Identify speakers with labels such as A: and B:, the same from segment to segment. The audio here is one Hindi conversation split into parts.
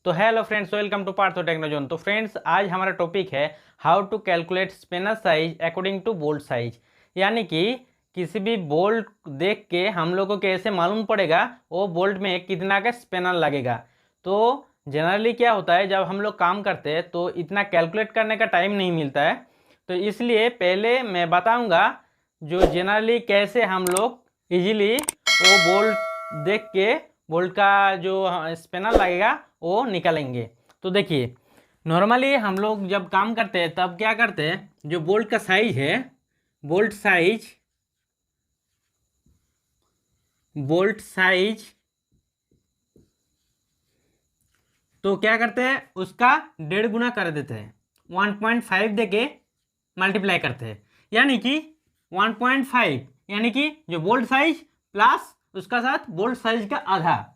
A: तो hello friends, welcome to Partho technozone. तो फ्रेंड्स, आज हमारा टॉपिक है how to calculate spinner size according to bolt size. यानी कि किसी भी बोल्ट देख के हम लोग को कैसे मालूम पड़ेगा वो बोल्ट में कितना का स्पिनर लगेगा। तो जनरली क्या होता है, जब हम लोग काम करते हैं तो इतना कैलकुलेट करने का टाइम नहीं मिलता है। तो इसलिए पहले मैं बताऊंगा जो जनरली कैसे हम लोग इजीली वो बोल्ट देख के बोल्ट का जो स्पिनर लगेगा वो निकालेंगे। तो देखिए, नॉर्मली हम लोग जब काम करते हैं तब क्या करते हैं, जो बोल्ट का साइज है, बोल्ट साइज तो क्या करते हैं, उसका 1.5 गुना कर देते हैं, 1.5 देके मल्टीप्लाई करते हैं। यानी कि 1.5 यानी कि जो बोल्ट साइज प्लस उसका साथ बोल्ट साइज का आधा,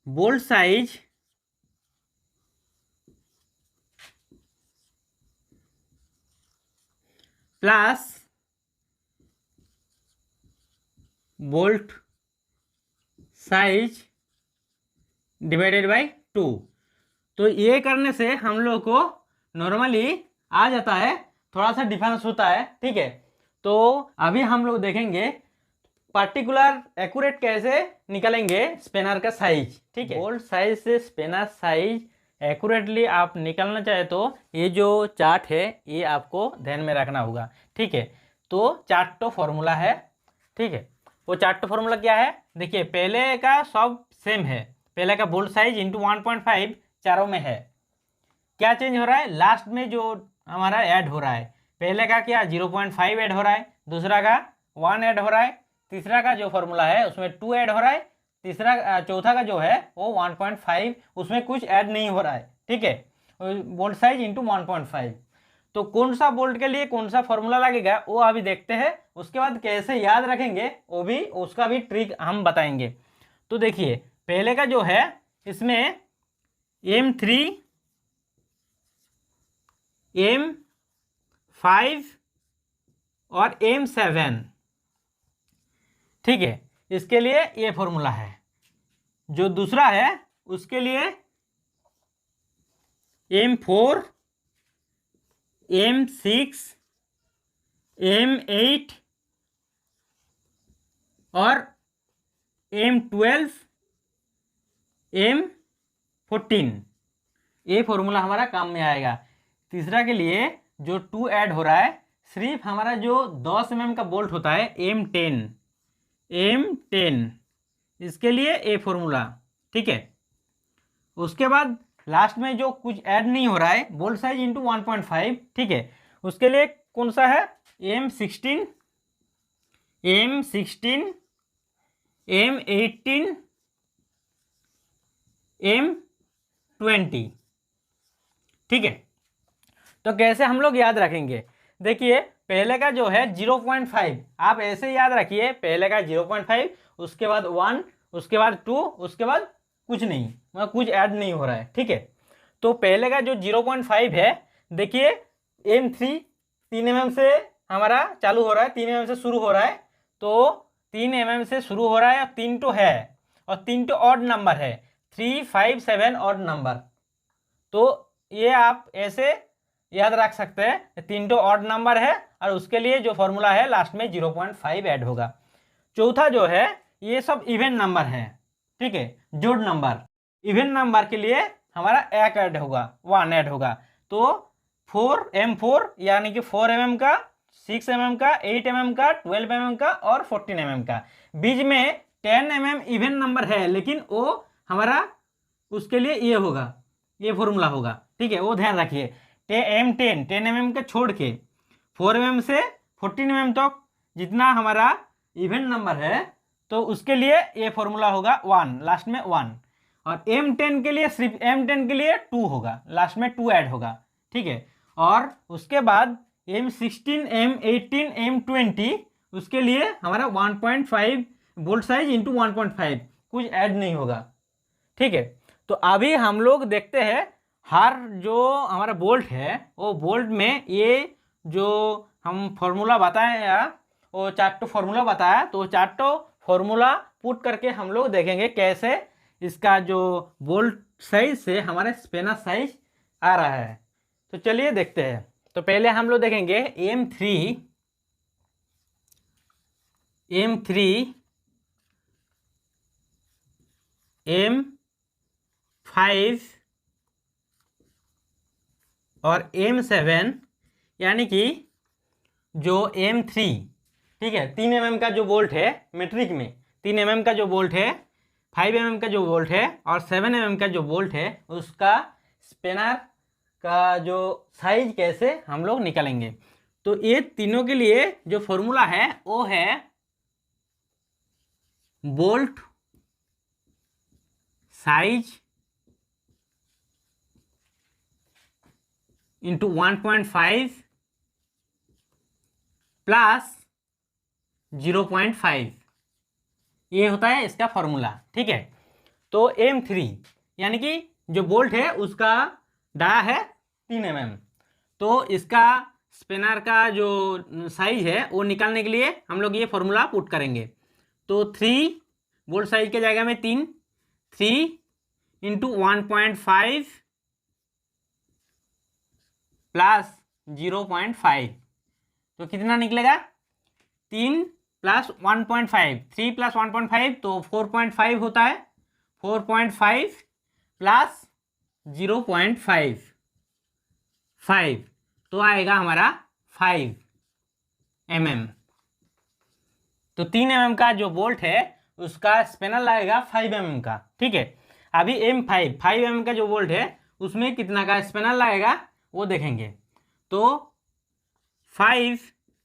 A: bolt size plus bolt size divided by 2। तो ये करने से हम लोग को नॉर्मली आ जाता है, थोड़ा सा डिफरेंस होता है, ठीक है। तो अभी हम लोग देखेंगे पर्टिकुलर एक्यूरेट कैसे निकालेंगे स्पिनर का साइज, ठीक है। बोल्ट साइज से स्पिनर साइज एक्यूरेटली आप निकालना चाहे तो ये जो चार्ट है ये आपको ध्यान में रखना होगा, ठीक है। तो चार्ट तो फॉर्मूला है, ठीक है। वो चार्ट तो फॉर्मूला क्या है, देखिए पहले का सब सेम है, पहले का बोल्ट साइज इंटू 1.5 चारों में है। क्या चेंज हो रहा है, लास्ट में जो हमारा ऐड हो रहा है, पहले का क्या 0.5 ऐड हो रहा है, दूसरा का 1 ऐड हो रहा है, तीसरा का जो फॉर्मूला है उसमें 2 ऐड हो रहा है, चौथा का जो है वो 1.5, उसमें कुछ ऐड नहीं हो रहा है, ठीक है। Bolt size into 1.5। तो कौन सा बोल्ट के लिए कौन सा फॉर्मूला लगेगा वो अभी देखते हैं, उसके बाद कैसे याद रखेंगे वो भी, उसका भी ट्रिक हम बताएंगे। तो देखिए पहले का जो है इसमें M3 M5 और M7, ठीक है। इसके लिए ये फॉर्मूला है। जो दूसरा है उसके लिए M4 M6 M8 और M12 M14, ये फॉर्मूला हमारा काम में आएगा। तीसरा के लिए जो 2 ऐड हो रहा है, सिर्फ हमारा जो 10 mm का बोल्ट होता है M10, इसके लिए ये फॉर्मूला, ठीक है। उसके बाद लास्ट में जो कुछ ऐड नहीं हो रहा है, बोल्ट साइज इंटू 1.5, ठीक है, उसके लिए कौन सा है, M16 M18 M20, ठीक है। तो कैसे हम लोग याद रखेंगे, देखिए पहले का जो है 0.5, आप ऐसे याद रखिए, पहले का 0.5, उसके बाद 1, उसके बाद 2, उसके बाद कुछ नहीं, मतलब कुछ ऐड नहीं हो रहा है, ठीक है। तो पहले का जो 0.5 है, देखिए M3 3 mm से हमारा चालू हो रहा है, 3 mm से शुरू हो रहा है, तो 3 mm से शुरू हो रहा है, 3 तो है और 3 तो ऑड नंबर है, 3 5 7 ऑड नंबर। तो ये आप ऐसे याद रख सकते हैं, 3 तो ऑड नंबर है और उसके लिए जो फॉर्मूला है लास्ट में 0.5 ऐड होगा। चौथा जो है ये सब इवन नंबर है, ठीक है, जोड़ नंबर। इवन नंबर के लिए हमारा एक ऐड होगा, 1 ऐड होगा। तो M4 यानी कि 4 mm का, 6 mm का, 8 mm का, 12 mm का और 14 mm का। बीच में 10 mm इवन नंबर है, लेकिन वो हमारा उसके लिए ये होगा, ये फॉर्मूला होगा, ठीक है, वो ध्यान रखिए। M10 10 mm के छोड़ के 4 mm से 14 mm तक जितना हमारा इवन नंबर है, तो उसके लिए ये फॉर्मूला होगा 1, लास्ट में 1। और M10 के लिए सिर्फ M10 के लिए 2 होगा, लास्ट में 2 ऐड होगा, ठीक है। और उसके बाद M16 M18 M20, उसके लिए हमारा 1.5 बोल्ट साइज इंटू 1.5, कुछ ऐड नहीं होगा, ठीक है। तो अभी हम लोग देखते हैं हर जो हमारा बोल्ट है वो बोल्ट में ये जो हम फॉर्मूला बताया, वो चार्टो फॉर्मूला बताया, तो चार्टो फॉर्मूला पुट करके हम लोग देखेंगे कैसे इसका जो बोल्ट साइज से हमारे स्पेनर साइज आ रहा है। तो चलिए देखते हैं। तो पहले हम लोग देखेंगे M3 M5 और M7, यानी कि जो M3, ठीक है, 3 mm का जो बोल्ट है मेट्रिक में, 3 mm का जो बोल्ट है, 5 mm का जो बोल्ट है और 7 mm का जो बोल्ट है, उसका स्पेनर का जो साइज कैसे हम लोग निकालेंगे। तो ये तीनों के लिए जो फॉर्मूला है वो है बोल्ट साइज इंटू 1.5 प्लस 0.5, ये होता है इसका फॉर्मूला। ठीक है, तो M3 यानी कि जो बोल्ट है उसका डाया है 3 mm, तो इसका स्पिनर का जो साइज है वो निकालने के लिए हम लोग ये फॉर्मूला पुट करेंगे। तो 3 बोल्ट साइज के जगह में 3 इंटू 1.5 प्लस 0.5, तो कितना निकलेगा? 3 प्लस 1.5, 3 प्लस 1.5 तो 4.5 होता है। 4.5 प्लस 0.5 तो आएगा हमारा 5 mm। तो 3 mm का जो बोल्ट है उसका स्पेनर लगेगा 5 mm का। ठीक है, अभी M5 5 mm का जो बोल्ट है उसमें कितना का स्पेनर लगेगा वो देखेंगे। तो 5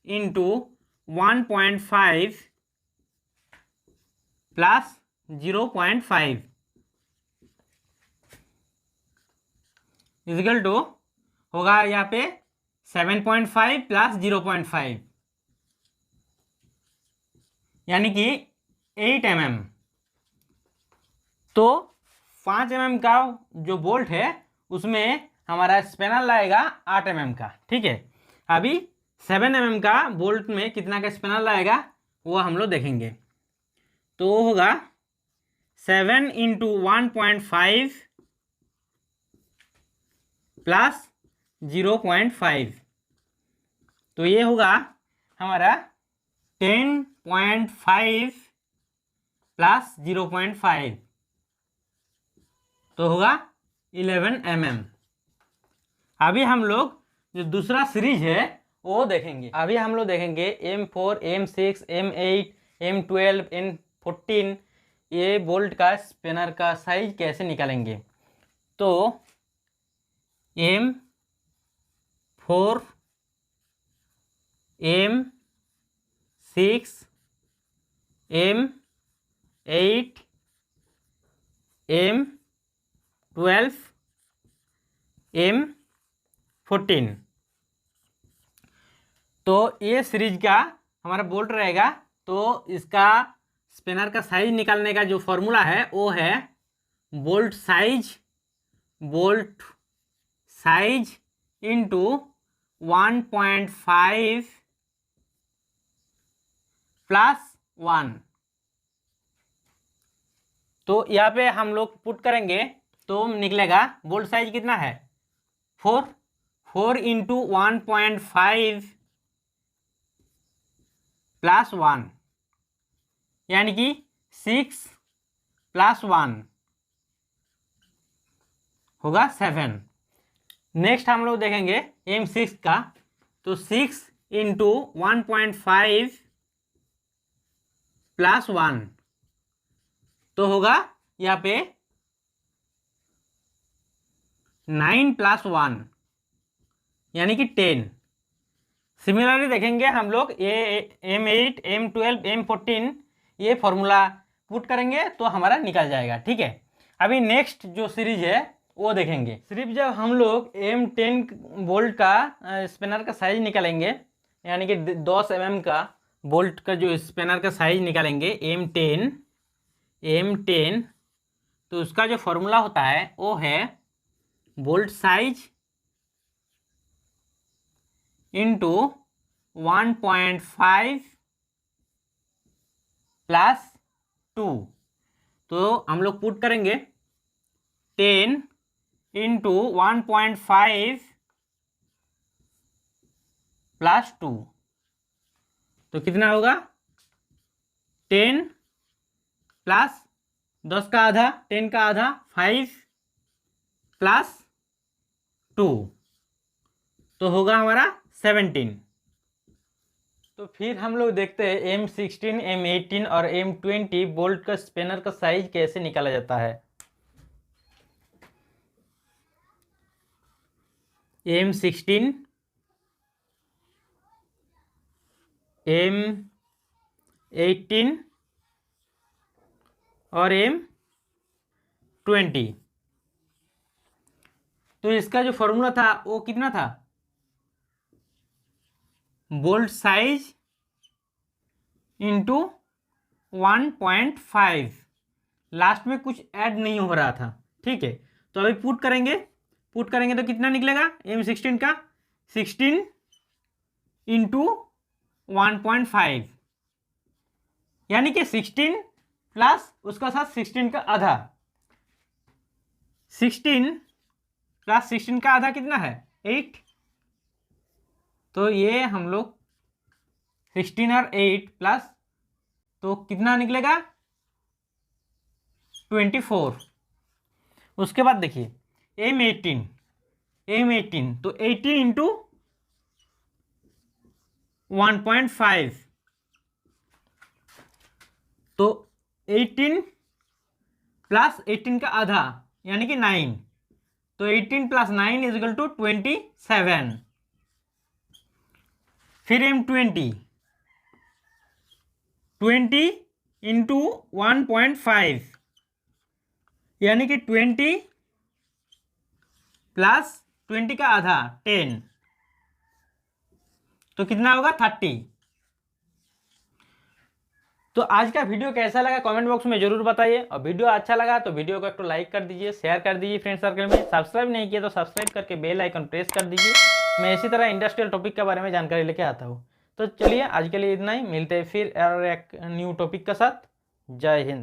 A: इंटू 1.5 प्लस 0.5 इजिकल टू होगा यहाँ पे 7.5 प्लस 0.5, यानी कि 8 mm। तो 5 mm का जो बोल्ट है उसमें हमारा स्पेनर लगेगा 8 mm का। ठीक है, अभी 7 mm का बोल्ट में कितना का स्पेनर लगेगा वो हम लोग देखेंगे। तो होगा 7 इंटू 1.5 प्लस 0.5, तो ये होगा हमारा 10.5 प्लस 0.5, तो होगा 11 mm। अभी हम लोग जो दूसरा सीरीज है वो देखेंगे। अभी हम लोग देखेंगे M4 M6 M8 M12 M14, ये बोल्ट का स्पेनर का साइज कैसे निकालेंगे। तो M4 M6 M8 M12 M14, तो ये सीरीज का हमारा बोल्ट रहेगा। तो इसका स्पेनर का साइज निकालने का जो फॉर्मूला है वो है बोल्ट साइज इंटू 1.5 प्लस 1। तो यहाँ पे हम लोग पुट करेंगे तो निकलेगा बोल्ट साइज कितना है 4 इंटू 1.5 प्लस 1, यानी कि 6 प्लस 1 होगा 7। नेक्स्ट हम लोग देखेंगे M6 का। तो 6 इंटू 1.5 प्लस 1 तो होगा यहाँ पे 9 प्लस 1, यानी कि 10। सिमिलरली देखेंगे हम लोग ये M8 M12 M14, ये फॉर्मूला पुट करेंगे तो हमारा निकल जाएगा। ठीक है, अभी नेक्स्ट जो सीरीज है वो देखेंगे। सिर्फ जब हम लोग M10 बोल्ट का स्पेनर का साइज निकालेंगे, यानी कि 10 mm का बोल्ट का जो स्पेनर का साइज निकालेंगे M10, तो उसका जो फॉर्मूला होता है वो है बोल्ट साइज इंटू 1.5 प्लस 2, तो हम लोग पुट करेंगे 10 इंटू 1.5 प्लस 2, तो कितना होगा 10 प्लस 10 का आधा, 10 का आधा 5 प्लस 2, तो होगा हमारा 17। तो फिर हम लोग देखते हैं M16, M18 और M20 बोल्ट का स्पेनर का साइज कैसे निकाला जाता है। M16, M18 और M20, तो इसका जो फॉर्मूला था वो कितना था, बोल्ट साइज इंटू 1.5, लास्ट में कुछ ऐड नहीं हो रहा था, ठीक है। तो अभी पुट करेंगे तो कितना निकलेगा M16 का 16 इंटू 1.5, यानी कि 16 प्लस उसका साथ 16 का आधा, 16 प्लस 16 का आधा कितना है 8, तो ये हम लोग 16 और 8 प्लस, तो कितना निकलेगा 24। उसके बाद देखिए M18, तो 18 इंटू 1.5, तो 18 प्लस 18 का आधा यानी कि 9, तो 18 प्लस 9 इज इक्वल टू 27। फिर M20, 20 इंटू 1.5 यानी कि 20 प्लस 20 का आधा 10, तो कितना होगा 30। तो आज का वीडियो कैसा लगा कमेंट बॉक्स में जरूर बताइए, और वीडियो अच्छा लगा तो वीडियो को एक तो लाइक कर दीजिए, शेयर कर दीजिए फ्रेंड सर्कल में, सब्सक्राइब नहीं किया तो सब्सक्राइब करके बेल आइकन प्रेस कर दीजिए। मैं इसी तरह इंडस्ट्रियल टॉपिक के बारे में जानकारी लेके आता हूँ। तो चलिए आज के लिए इतना ही, मिलते हैं फिर और एक न्यू टॉपिक के साथ। जय हिंद।